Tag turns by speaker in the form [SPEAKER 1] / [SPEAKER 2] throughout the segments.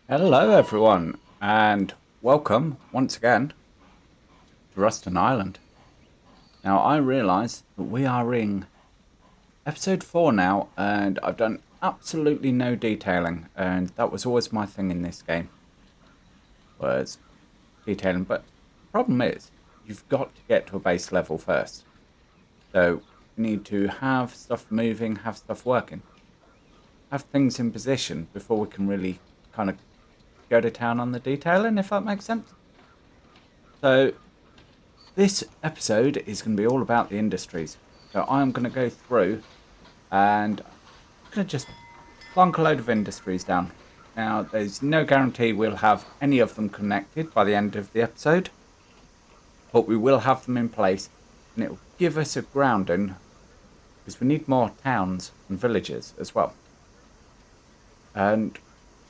[SPEAKER 1] Hello, everyone, and welcome once again to Ruston Island. Now, I realise that we are in episode 4 now, and I've done absolutely no detailing, and that was always my thing in this game, was detailing. But the problem is, you've got to get to a base level first. So, you need to have stuff moving, have stuff working, have things in position before we can really kind of go to town on the detailing, if that makes sense. So, this episode is going to be all about the industries. So I'm going to go through and I'm going to just plonk a load of industries down. Now, there's no guarantee we'll have any of them connected by the end of the episode, but we will have them in place and it will give us a grounding because we need more towns and villages as well. And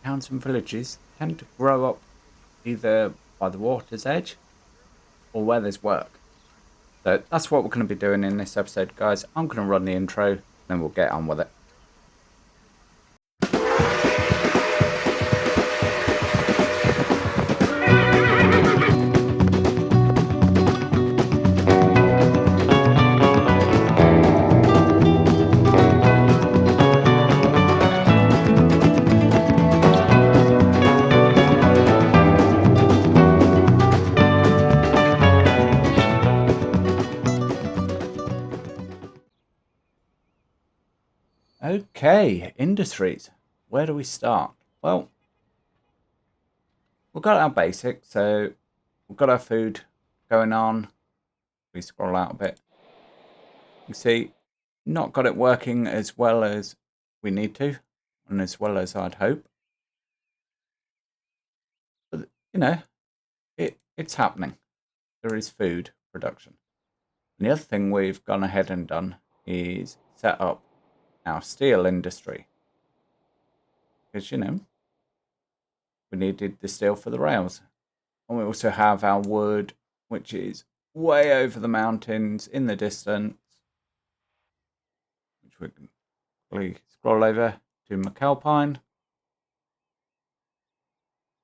[SPEAKER 1] towns and villages tend to grow up either by the water's edge or where there's work. So that's what we're going to be doing in this episode, guys. I'm going to run the intro, then we'll get on with it. Okay, industries. Where do we start? Well, we've got our basics, so we've got our food going on. We scroll out a bit. You see, not got it working as well as we need to, and as well as I'd hope. But it's happening. There is food production. And the other thing we've gone ahead and done is set up our steel industry. Because we needed the steel for the rails. And we also have our wood, which is way over the mountains in the distance, which we can quickly scroll over to McAlpine.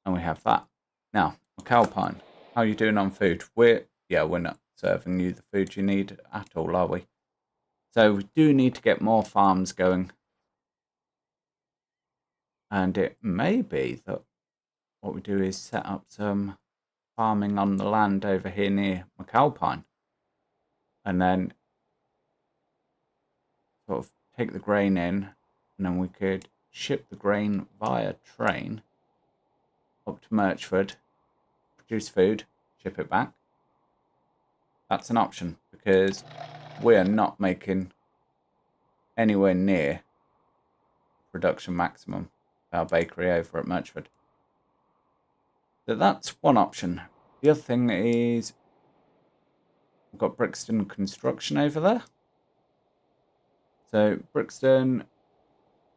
[SPEAKER 1] And we have that. Now, McAlpine, how are you doing on food? We're not serving you the food you need at all, are we? So we do need to get more farms going. And it may be that what we do is set up some farming on the land over here near McAlpine. And then sort of take the grain in, and then we could ship the grain via train up to Merchford, produce food, ship it back. That's an option because we are not making anywhere near production maximum of our bakery over at Merchford. So that's one option. The other thing is we've got Brixton Construction over there. So Brixton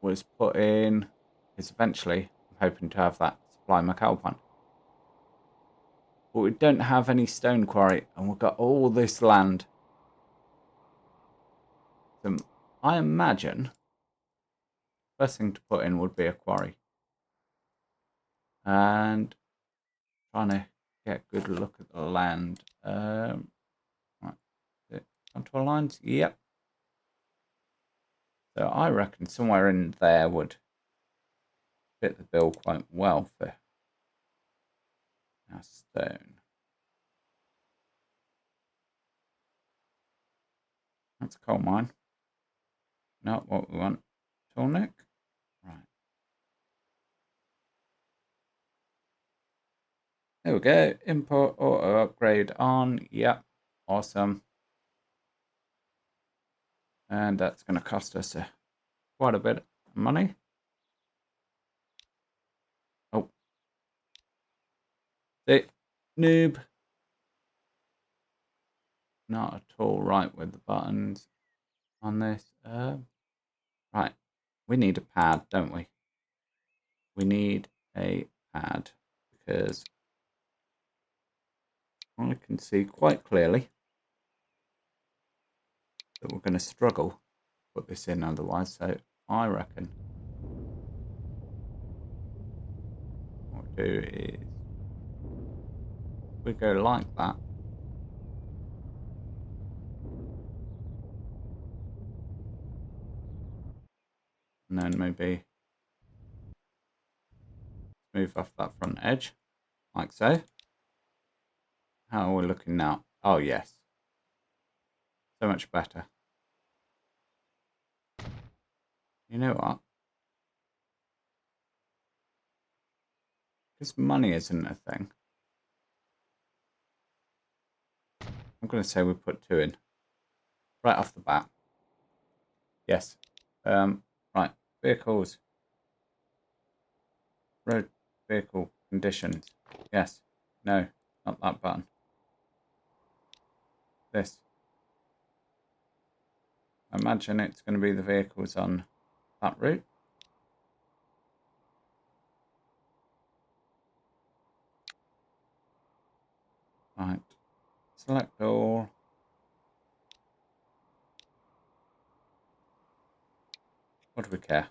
[SPEAKER 1] was put in, is eventually I'm hoping to have that supply McAlpine. But we don't have any stone quarry and we've got all this land. So I imagine first thing to put in would be a quarry. And trying to get a good look at the land. Right. Contour lines? Yep. So I reckon somewhere in there would fit the bill quite well for our stone. That's a coal mine. Not what we want. Tallneck? Right. There we go. Import auto upgrade on. Yep. Awesome. And that's going to cost us quite a bit of money. Oh. The noob. Not at all right with the buttons on this. Right. We need a pad, don't we? We need a pad because I can see quite clearly that we're going to struggle to put this in otherwise. So I reckon do is we go like that. And then maybe move off that front edge, like so. How are we looking now? Oh, yes. So much better. You know what? Because money isn't a thing, I'm going to say we put 2 in. Right off the bat. Yes. Right. Vehicles. Road vehicle conditions. Yes. No. Not that button. This. I imagine it's going to be the vehicles on that route. Right. Select all. What do we care?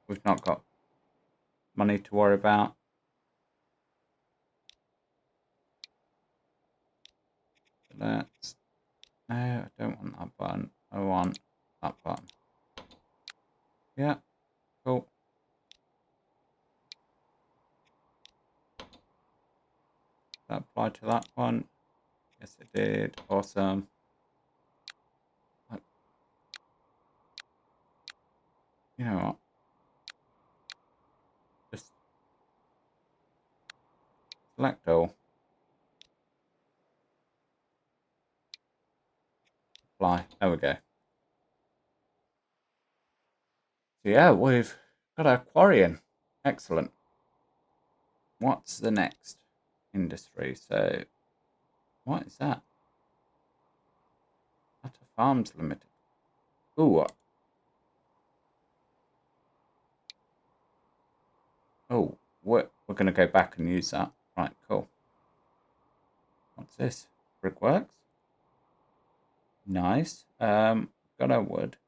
[SPEAKER 1] We've not got money to worry about. Let's... No, I don't want that button. I want that button. Yeah. Cool. That applied to that one. Yes, it did. Awesome. You know what? Just select all. Apply. There we go. So yeah, we've got our quarry in. Excellent. What's the next industry? So, what is that? Atta Farms Limited. Ooh. Oh, we're going to go back and use that. Right, cool. What's this? Brickworks. Nice. Got our wood.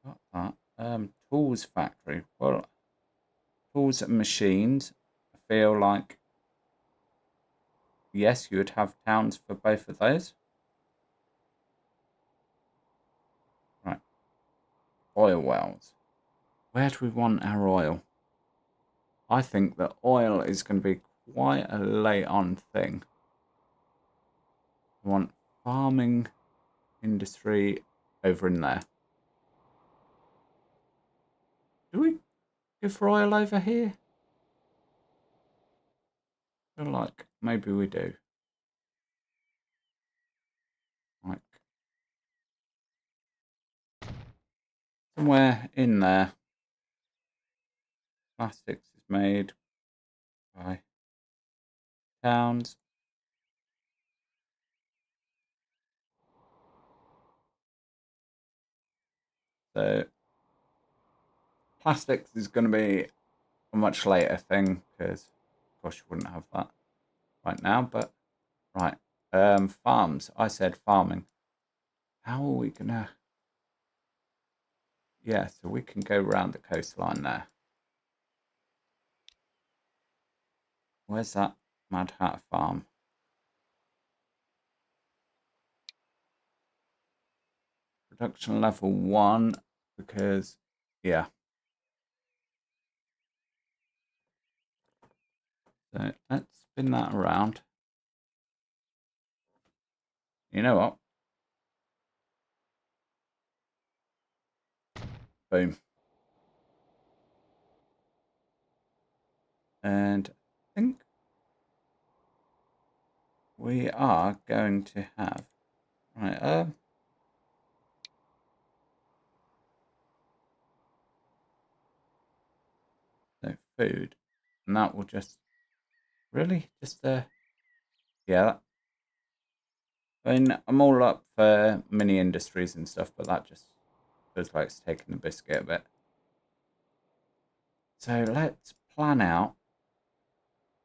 [SPEAKER 1] Got that. Tools factory. Well, tools and machines. I feel like, yes, you would have towns for both of those. Right. Oil wells. Where do we want our oil? I think that oil is going to be quite a late on thing. I want farming industry over in there. Do we go for oil over here? I feel like maybe we do. Like somewhere in there. Plastics is made by towns. So plastics is going to be a much later thing because, of course, you wouldn't have that right now. But right, farms. I said farming. How are we gonna? Yeah, so we can go round the coastline there. Where's that Mad Hatter farm? Production level 1 because, yeah. So let's spin that around. You know what? Boom. And I think we are going to have, right, so food. And that will just, really? Just, yeah. I mean, I'm all up for mini industries and stuff, but that just feels like it's taking the biscuit a bit. So let's plan out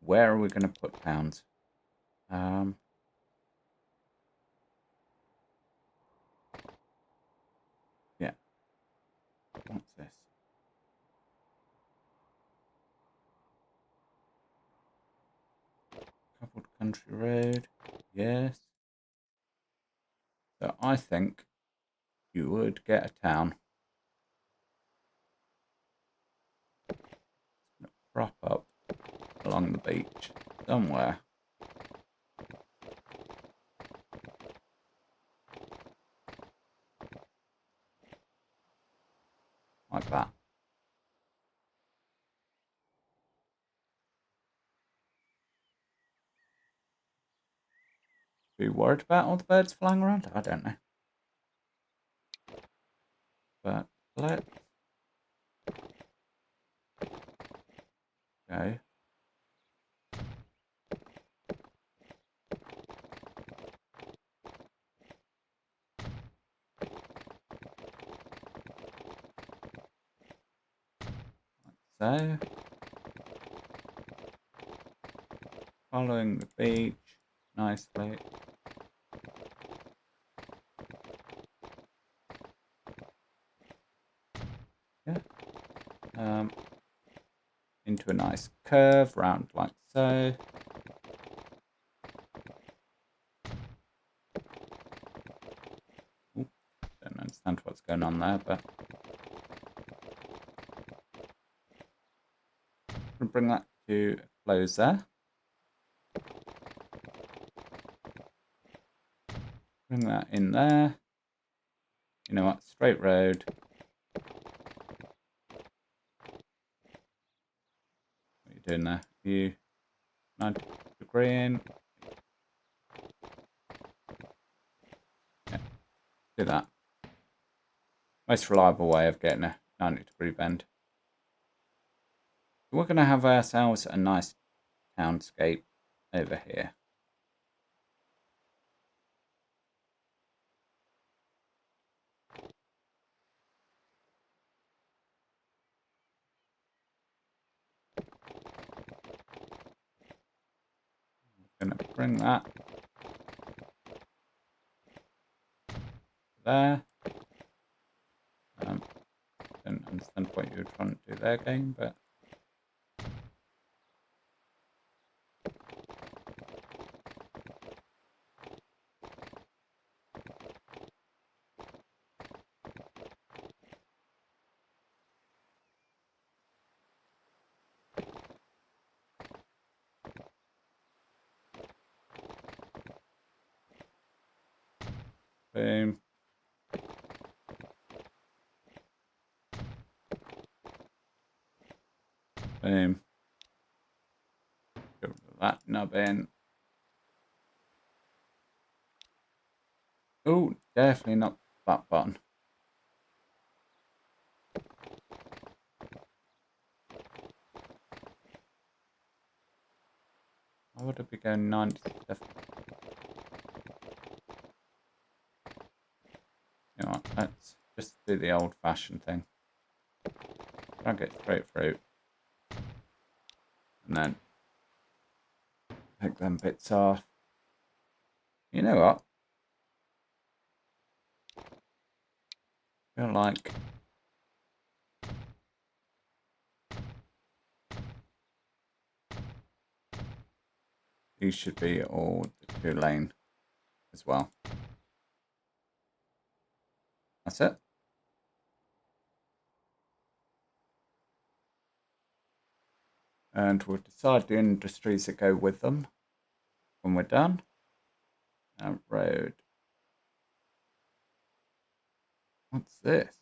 [SPEAKER 1] where are we going to put towns. Yeah. What's this? country road. Yes. So I think you would get a town. Prop up along the beach somewhere. Like that. Are you worried about all the birds flying around? I don't know. But let's go. So, following the beach nicely. Yeah. Into a nice curve, round like so. Ooh, don't understand what's going on there, but we'll bring that to a close there. Bring that in there. You know what? Straight road. What are you doing there? You 90-degree in. Yeah, do that. Most reliable way of getting a 90-degree bend. We're going to have ourselves a nice townscape over here. We're going to bring that there. Don't understand what you're trying to do there, game, but boom. Boom. Get rid of that nubbin. Oh, definitely not that button. Why would it be going 97? You know what, let's just do the old-fashioned thing. Drag it straight through. And then take them bits off. You know what? I feel like these should be all the 2-lane as well. That's it. And we'll decide the industries that go with them when we're done. Road. What's this?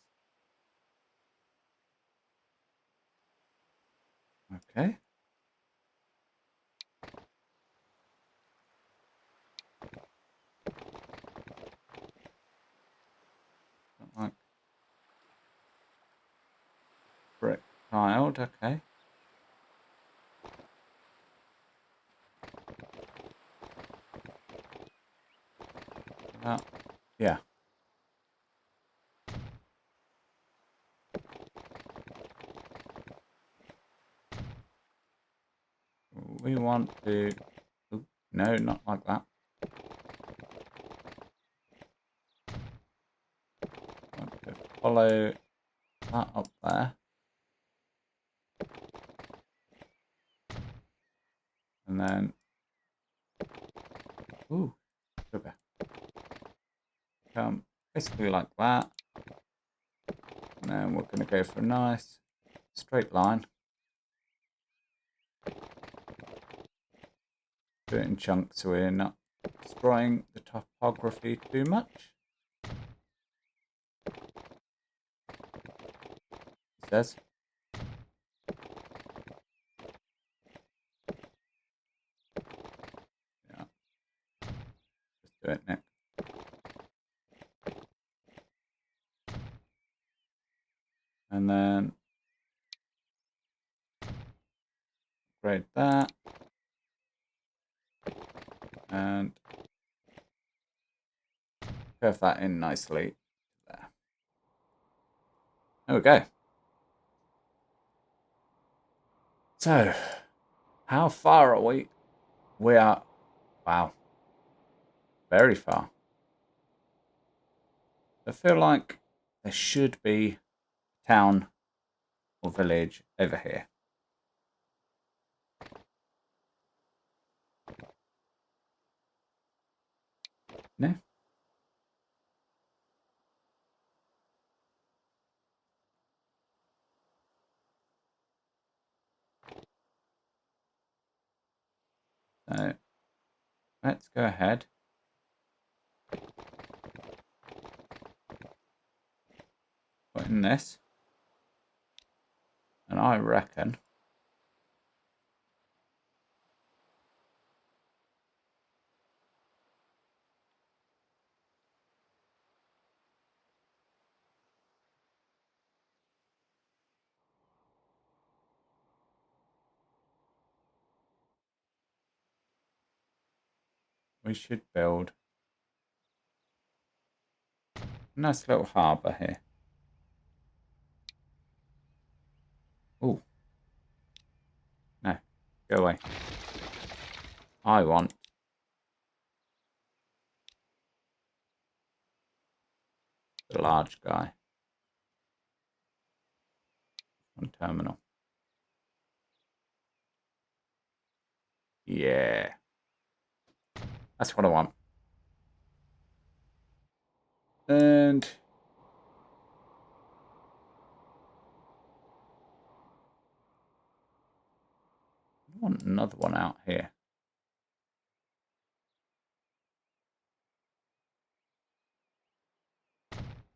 [SPEAKER 1] Okay. Like brick tiled, okay. Yeah. We want to... Ooh, no, not like that. We want to follow that up there. And then Ooh, sugar. Basically like that. And then we're going to go for a nice straight line. Do it in chunks so we're not destroying the topography too much. It says. Yeah. Just do it, Nick. And then grade that. And curve that in nicely there. There we go. So, how far are we? We are, wow, very far. I feel like there should be a town or village over here. No? So, let's go ahead. Put in this. And I reckon we should build a nice little harbour here. Oh, no, go away. I want the large guy on terminal. Yeah, that's what I want. And I want another one out here.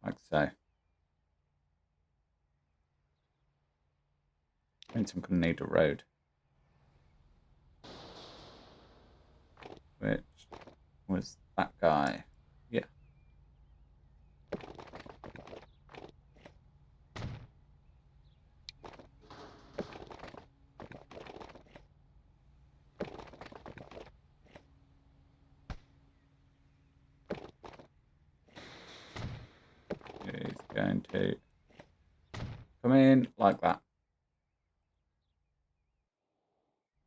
[SPEAKER 1] Like so. Means I'm going to need a road. Which was that guy. Yeah. He's going to come in like that.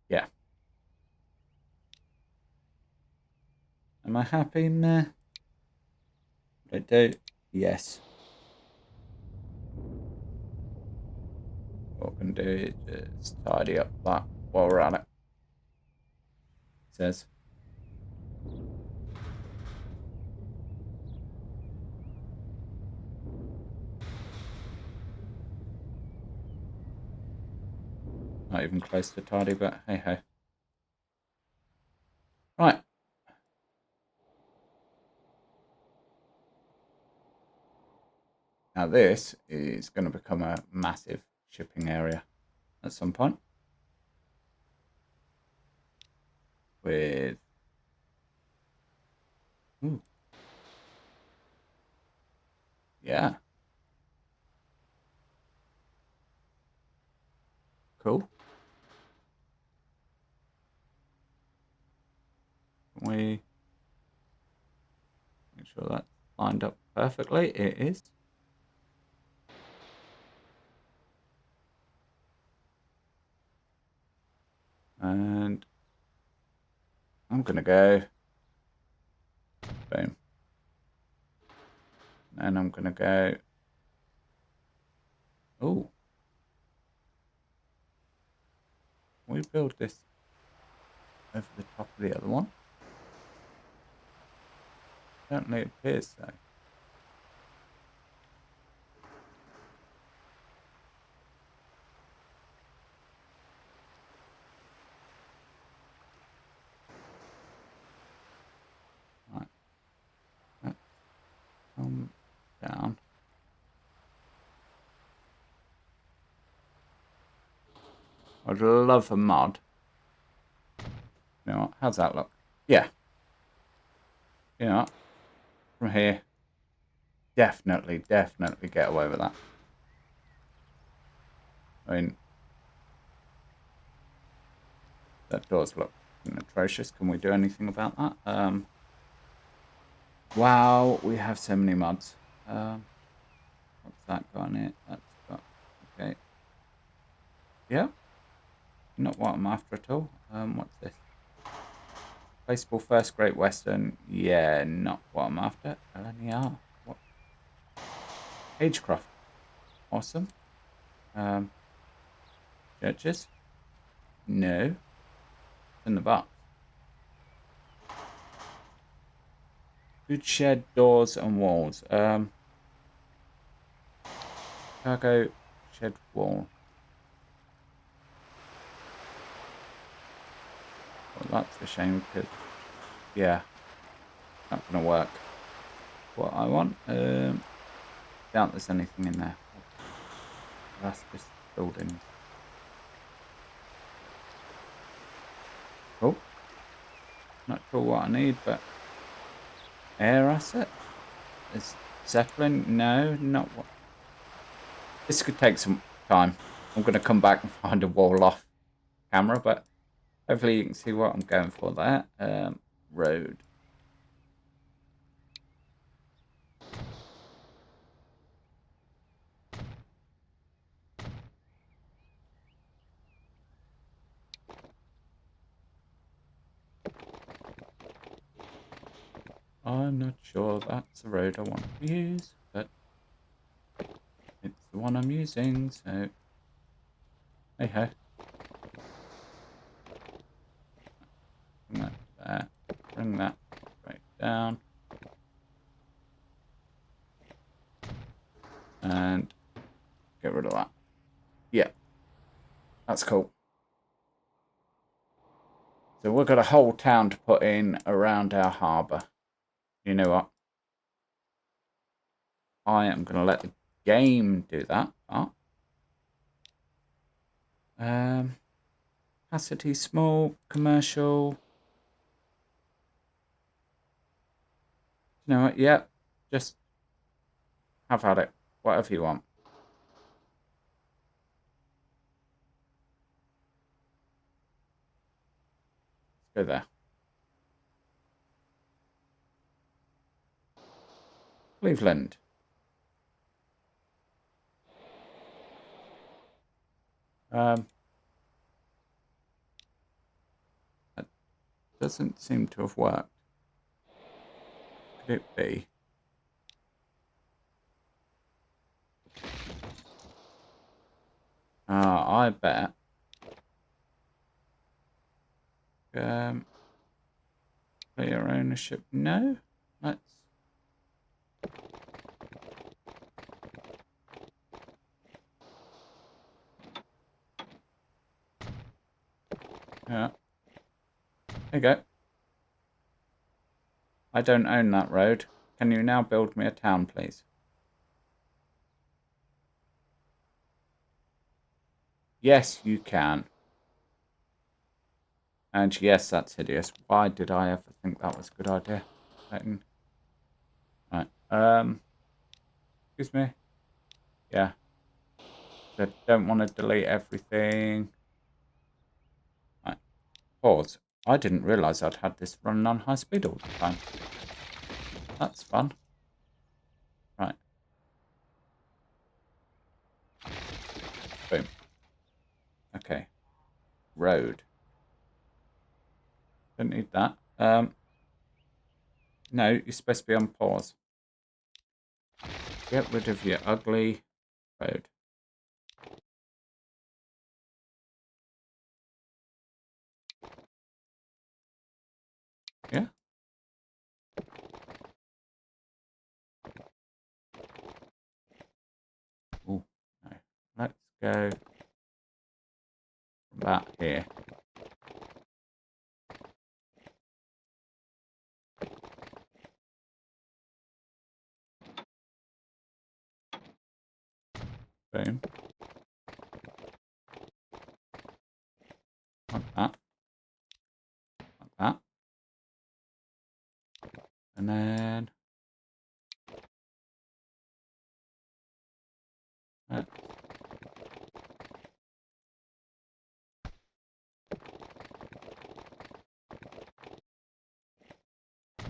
[SPEAKER 1] Yeah. Am I happy? Nah. Did I do? Yes. What we're going to do is just tidy up that while we're at it. It says. Not even close to tidy, but hey ho. Right. Now this is going to become a massive shipping area at some point. With... Ooh. Yeah. Cool. Can we make sure that's lined up perfectly? It is. And I'm going to go. Boom. And I'm going to go. Oh. We build this over the top of the other one. Certainly appears so. Right. Let's come down. I'd love a mod. You know what? How's that look? Yeah. You know what? From here. Definitely get away with that. I mean, that does look atrocious. Can we do anything about that? Wow, we have so many mods. What's that got on it? That's got, okay. Yeah, not what I'm after at all. What's this? Baseball First Great Western. Yeah, not what I'm after. LNER. What? Agecroft. Awesome. Churches. No. It's in the box. Food shed, doors and walls. Cargo shed wall. Well, that's a shame because, yeah, not going to work. What I want. Doubt there's anything in there. That's just buildings. Oh, not sure what I need, but air asset is Zeppelin. No, not what. This could take some time. I'm going to come back and find a wall off camera, but hopefully you can see what I'm going for there. Road. I'm not sure that's the road I want to use, but it's the one I'm using, so hey ho. Bring that there. Bring that right down. And get rid of that. Yeah, that's cool. So we've got a whole town to put in around our harbour. You know what? I am going to let the game do that part. Capacity small, commercial. You know what? Yeah, just have at it. Whatever you want. Let's go there. Cleveland. That doesn't seem to have worked. Could it be? I bet. Player ownership. No. Let's. Yeah. There you go. I don't own that road. Can you now build me a town, please? Yes, you can. And yes, that's hideous. Why did I ever think that was a good idea? Right. Excuse me. Yeah. I don't want to delete everything. Right. Pause. I didn't realise I'd had this running on high speed all the time. That's fun. Right. Boom. Okay. Road. Don't need that. No, you're supposed to be on pause. Get rid of your ugly road. Yeah. go from that here. Boom. Like that. Like that. And then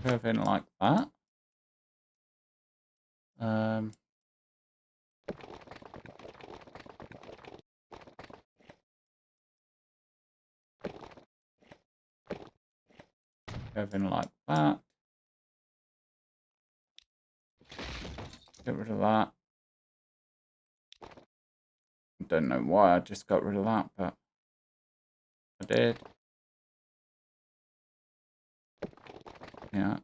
[SPEAKER 1] curve in like that. Curve in like that. Get rid of that. I don't know why I just got rid of that, but I did. Yeah.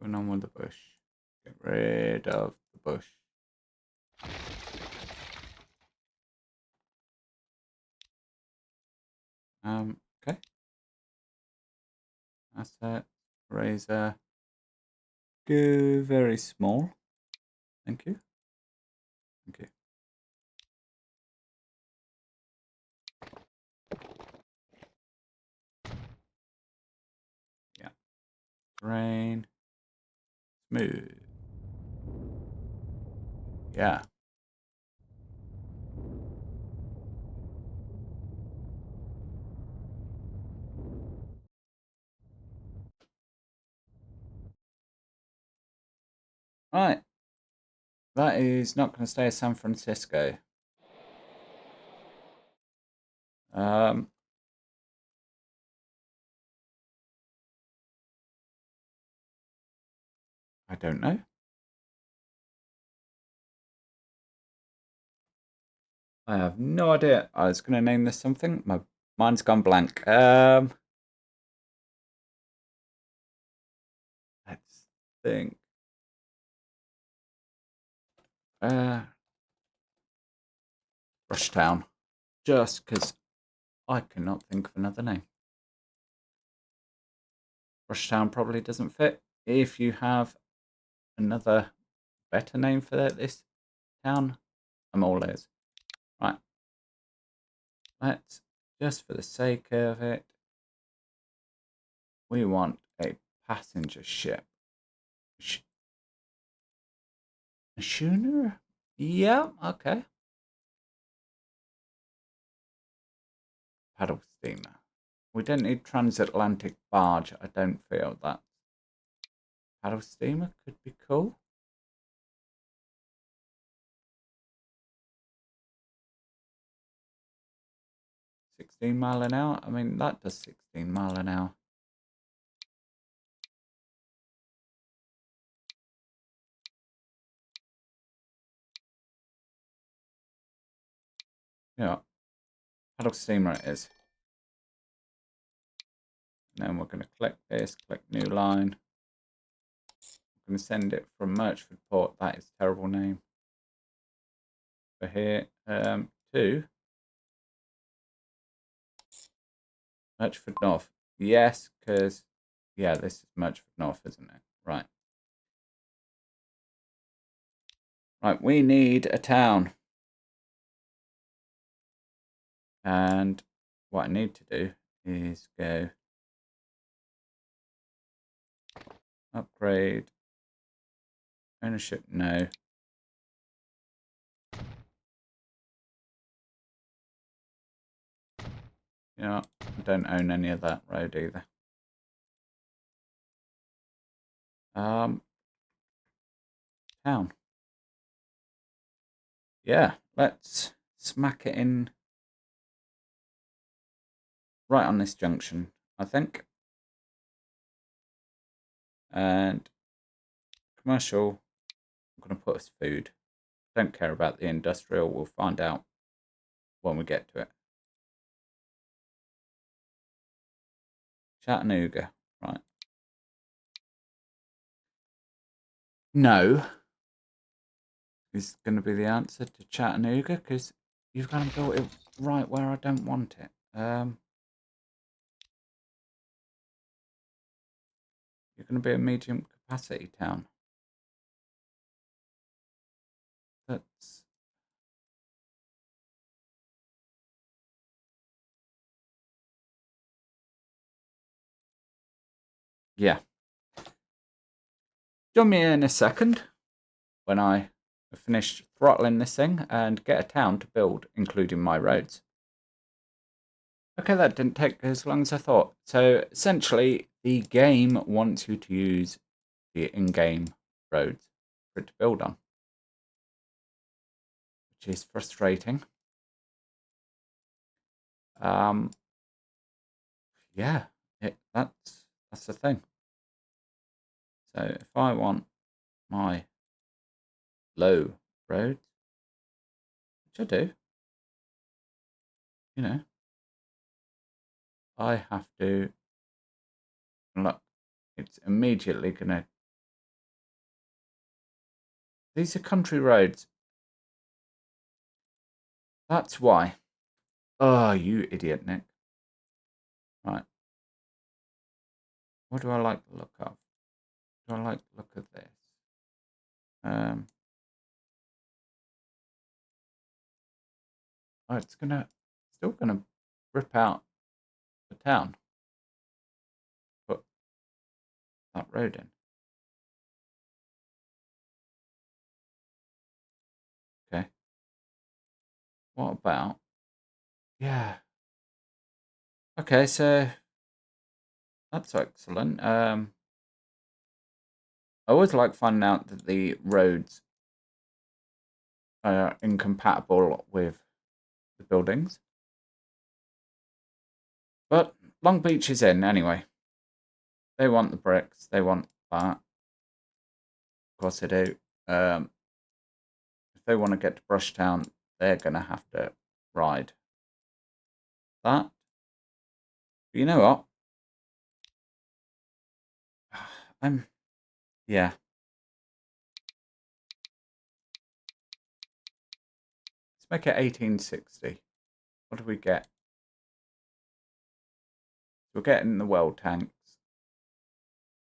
[SPEAKER 1] Going on with the bush. Get rid of the bush. Okay. That's it. Razor. Go very small. Thank you. Thank you. Yeah. Terrain. Smooth. Yeah. Right. That is not going to stay as San Francisco. I don't know. I have no idea. I was going to name this something. My mind's gone blank. Let's think. Rushtown. Just because I cannot think of another name. Rushtown probably doesn't fit. If you have another better name for this town, I'm all ears. Right. Let's, just for the sake of it, we want a passenger ship. A schooner? Yeah, okay. Paddle steamer. We don't need transatlantic barge. I don't feel that. Paddle steamer could be cool. 16 mile an hour. I mean, that does 16 mile an hour. Yeah, paddle steamer it is. And then we're going to click this, click new line. I'm going to send it from Merchford Port. That is a terrible name. For here, to Merchford North. Yes, because, yeah, this is Merchford North, isn't it? Right. Right, we need a town. And what I need to do is go upgrade, ownership, no. You know, I don't own any of that road either. Town. Yeah, let's smack it in right on this junction, I think. And commercial, I'm going to put as food. Don't care about the industrial. We'll find out when we get to it. Chattanooga, right. No is going to be the answer to Chattanooga, because you've got to build it right where I don't want it. You're going to be a medium capacity town. That's... yeah. Join me in a second when I have finished throttling this thing and get a town to build, including my roads. Okay, that didn't take as long as I thought. So essentially, the game wants you to use the in-game roads for it to build on, which is frustrating. Yeah, that's the thing. So if I want my low roads, which I do, you know, I have to look. It's immediately gonna... these are country roads. That's why. Oh, you idiot, Nick. Right. What do I like the look of? Do I like the look of this? Oh, it's still gonna rip out the town. Put that road in. Okay. What about... yeah. Okay, so that's excellent. I always like finding out that the roads are incompatible with the buildings. But Long Beach is in anyway. They want the bricks. They want that. Of course they do. If they want to get to Brushtown, they're going to have to ride that. But you know what? Yeah. Let's make it 1860. What do we get? We're getting the well tanks.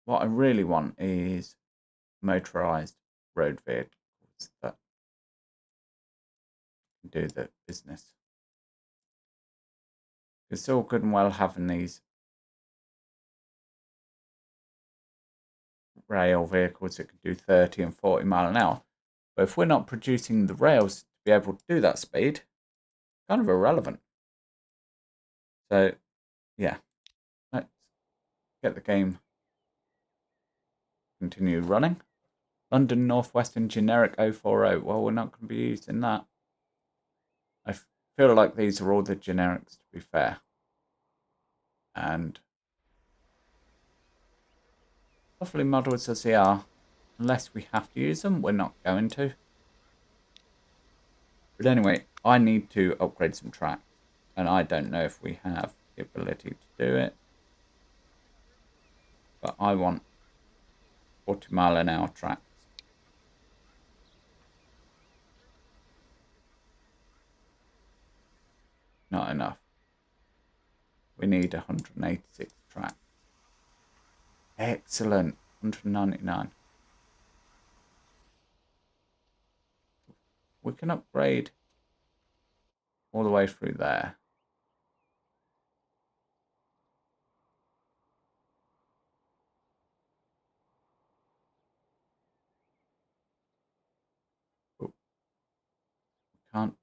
[SPEAKER 1] What I really want is motorized road vehicles that can do the business. It's all good and well having these rail vehicles that can do 30 and 40 mile an hour. But if we're not producing the rails to be able to do that speed, it's kind of irrelevant. So, yeah, let's get the game continue running. London Northwestern Generic 040. Well, we're not going to be using that. I feel like these are all the generics, to be fair. And hopefully models as they are, unless we have to use them, we're not going to. But anyway, I need to upgrade some tracks. And I don't know if we have the ability to do it. But I want 40 mile an hour tracks. Not enough. We need 186 tracks. Excellent. 199. We can upgrade all the way through there. But we can't.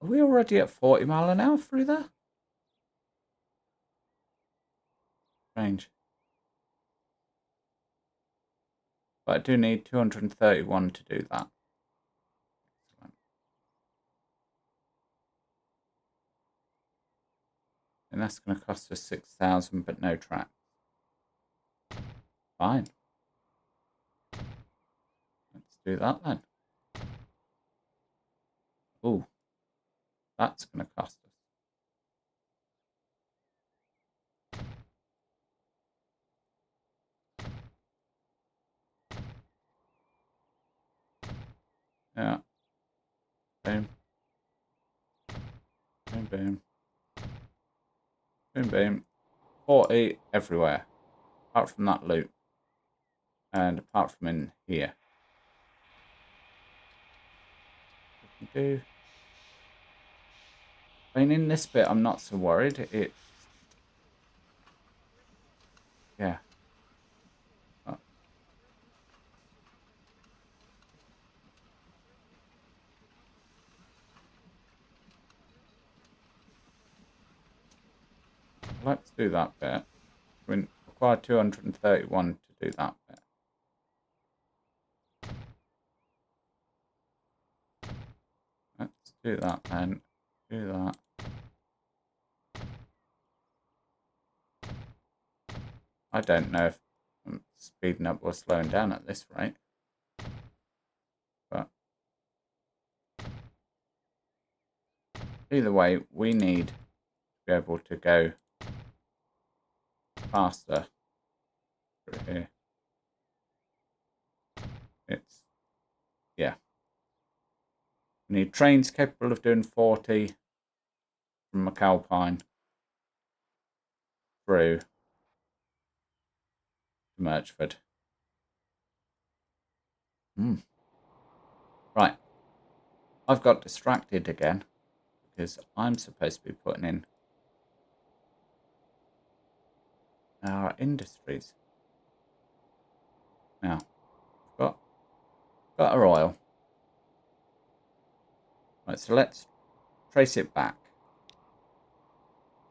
[SPEAKER 1] Are we already at 40 mile an hour through there? Strange. But I do need 231 to do that. Excellent. And that's going to cost us 6,000, but no tracks. Fine. do that then. Ooh, that's going to cost us. Yeah. Boom. Boom, boom. Boom, boom. 40 everywhere. Apart from that loot. And apart from in here. We can do. I mean, in this bit, I'm not so worried. It's. Yeah. Oh. Let's do that bit. We require 231 to do that bit. Let's do that then. Do that. I don't know if I'm speeding up or slowing down at this rate. But either way, we need to be able to go faster through here. It's, yeah. We need trains capable of doing 40 from McAlpine through to Merchford. Right. I've got distracted again because I'm supposed to be putting in our industries. Now, got our oil. Right, so let's trace it back.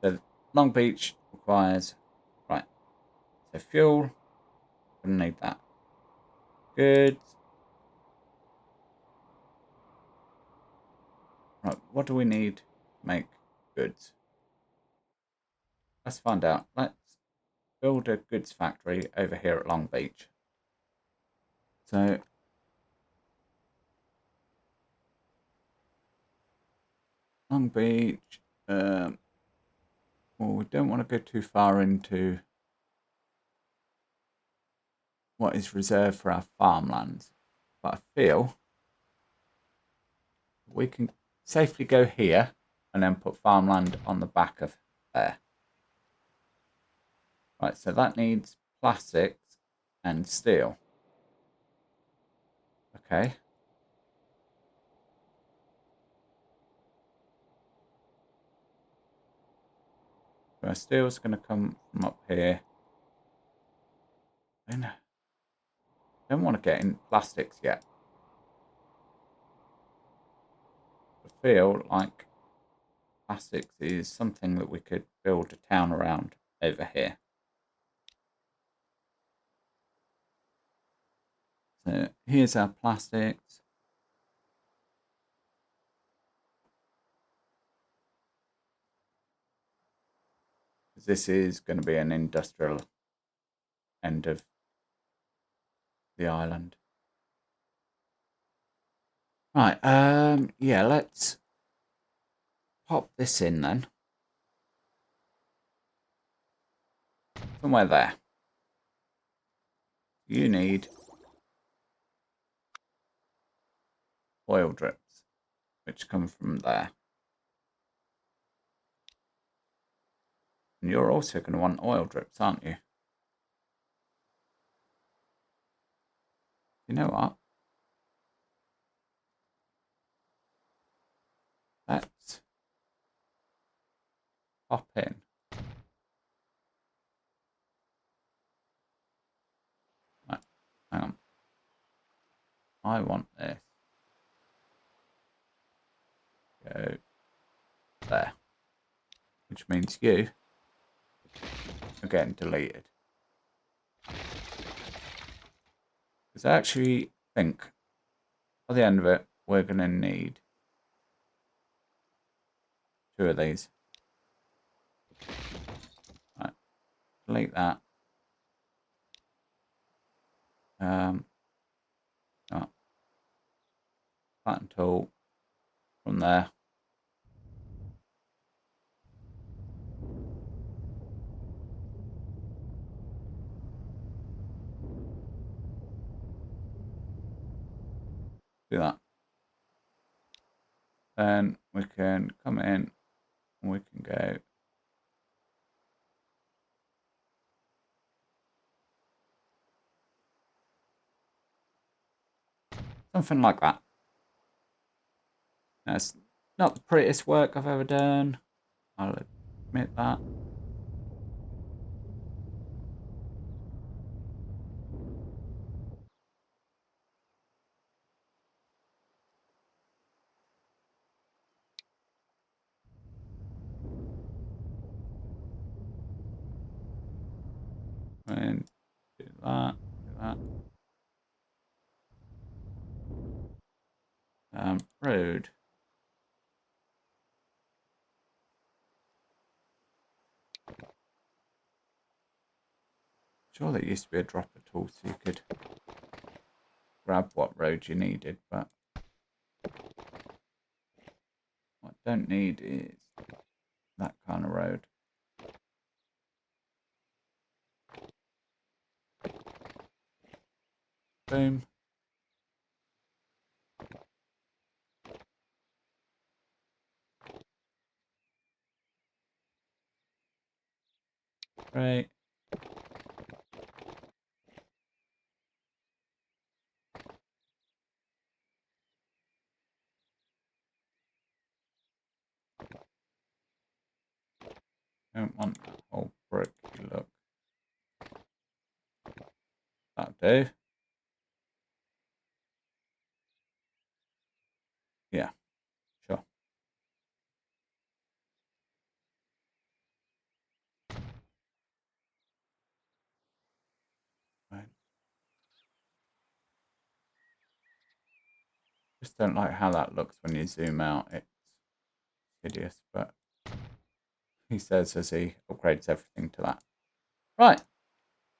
[SPEAKER 1] So Long Beach requires, right, so fuel, gonna need that. Goods. Right, what do we need to make goods? Let's find out. Let's build a goods factory over here at Long Beach. So Long Beach, well, we don't want to go too far into what is reserved for our farmlands, but I feel we can safely go here and then put farmland on the back of there. Right, so that needs plastics and steel. Okay. So our steel's going to come from up here. I don't want to get in plastics yet. I feel like plastics is something that we could build a town around over here. So here's our plastics. This is going to be an industrial end of the island. Right, yeah, let's pop this in then. Somewhere there. You need oil drips, which come from there. And you're also going to want oil drips, aren't you? You know what? Let's pop in. Right, hang on. I want this. Go there. Which means you are getting deleted. Because I actually think by the end of it, we're going to need 2 of these. Right, delete that. Oh. flatten tool from there. Do that. Then we can come in and we can go something like that. That's not the prettiest work I've ever done. I'll admit that. And do that, do that. Road. Sure, there used to be a dropper tool so you could grab what road you needed, but what I don't need is that kind of road. Boom. Great. Don't want that whole brick look. That'll do. Yeah, sure. Right. Just don't like how that looks when you zoom out. It's hideous, but he says as he upgrades everything to that. Right.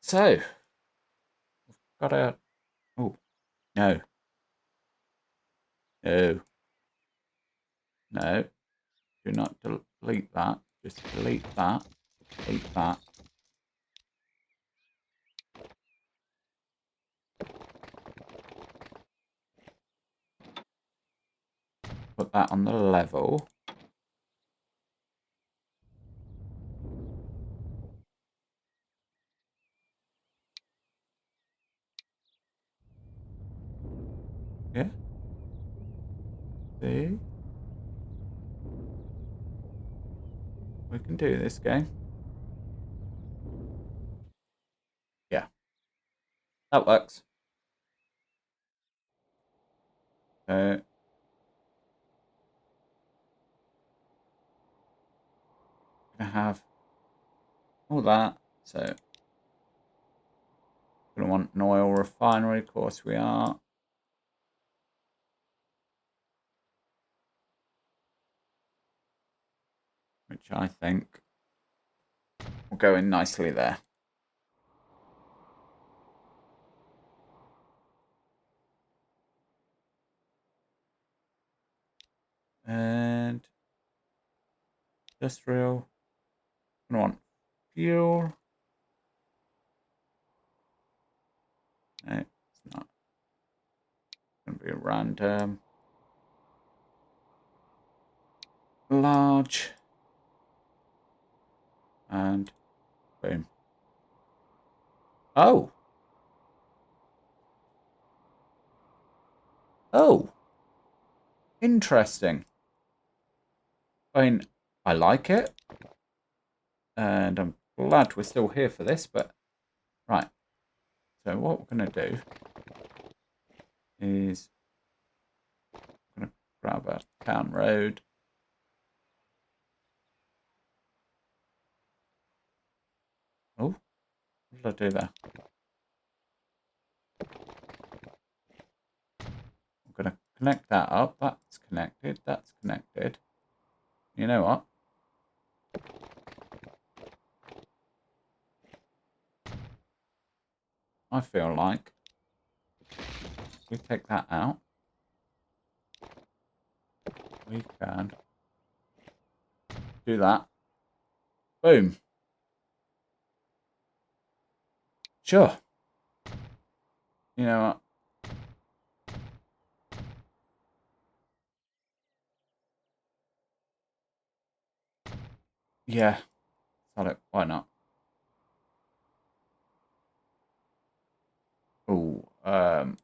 [SPEAKER 1] So we've got a. Oh no. No. No. Do not delete that. Just delete that. Delete that. Put that on the level. Yeah. See? We can do this game. Yeah. That works. So gonna have all that. So gonna want an oil refinery, of course we are. Which I think will go in nicely there. And industrial. Gonna want fuel. No, it's not. It's gonna be a random. Large. And boom. Oh. Oh. Interesting. I mean, I like it. And I'm glad we're still here for this, but right. So what we're going to do is I'm going to grab a town road. Oh, what did I do there? I'm going to connect that up. That's connected. That's connected. You know what? I feel like we take that out. we can do that. Boom. Sure. You know what? Yeah. Solid. Why not? Oh, so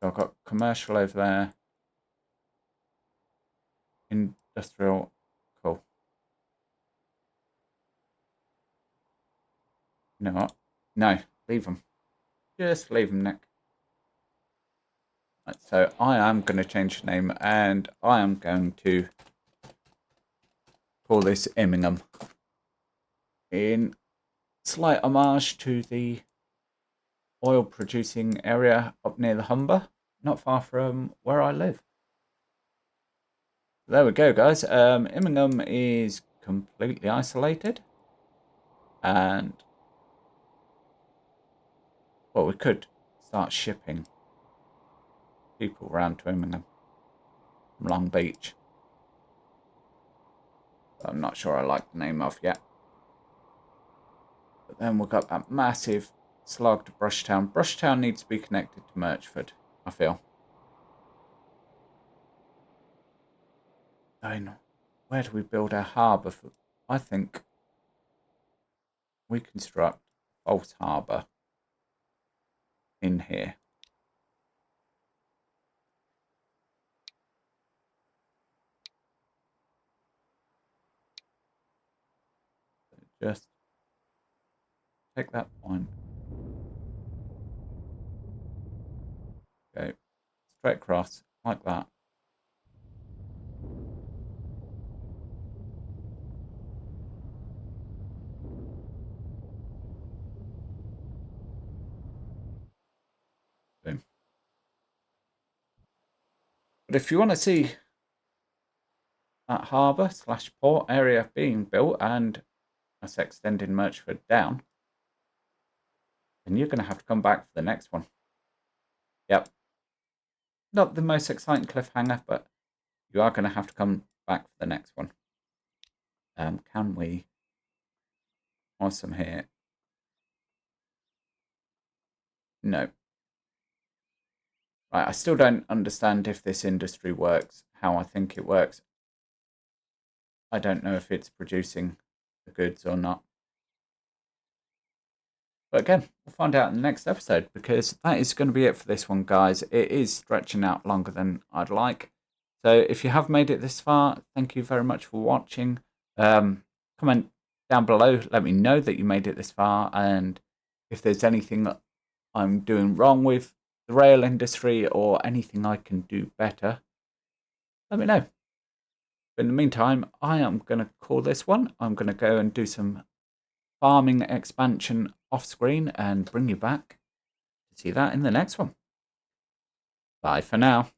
[SPEAKER 1] I've got commercial over there. Industrial. Cool. You know what? No, leave them. Just leave them, Nick. Right, so I am going to change the name and I am going to call this Immingham in slight homage to the oil producing area up near the Humber, not far from where I live. There we go, guys. Immingham is completely isolated, and well, we could start shipping people around to Immingham from Long Beach. I'm not sure I like the name of yet. But then we've got that massive slog to Brushtown. Brushtown needs to be connected to Murchford, I feel. I know. Where do we build our harbour? I think we construct a false harbour in here. So just take that point. Go straight across like that. Boom. But if you want to see that harbour / port area being built and us extending Murchford down, then you're going to have to come back for the next one. Yep. Not the most exciting cliffhanger, but you are going to have to come back for the next one. Can we? Awesome here. No. Right, I still don't understand if this industry works, how I think it works. I don't know if it's producing the goods or not. But again, we'll find out in the next episode, because that is going to be it for this one, guys. It is stretching out longer than I'd like. So if you have made it this far, thank you very much for watching. Comment down below, let me know that you made it this far, and if there's anything that I'm doing wrong with the rail industry or anything I can do better, let me know. But in the meantime, I am going to call this one. I'm going to go and do some farming expansion off screen and bring you back to see that in the next one. Bye for now.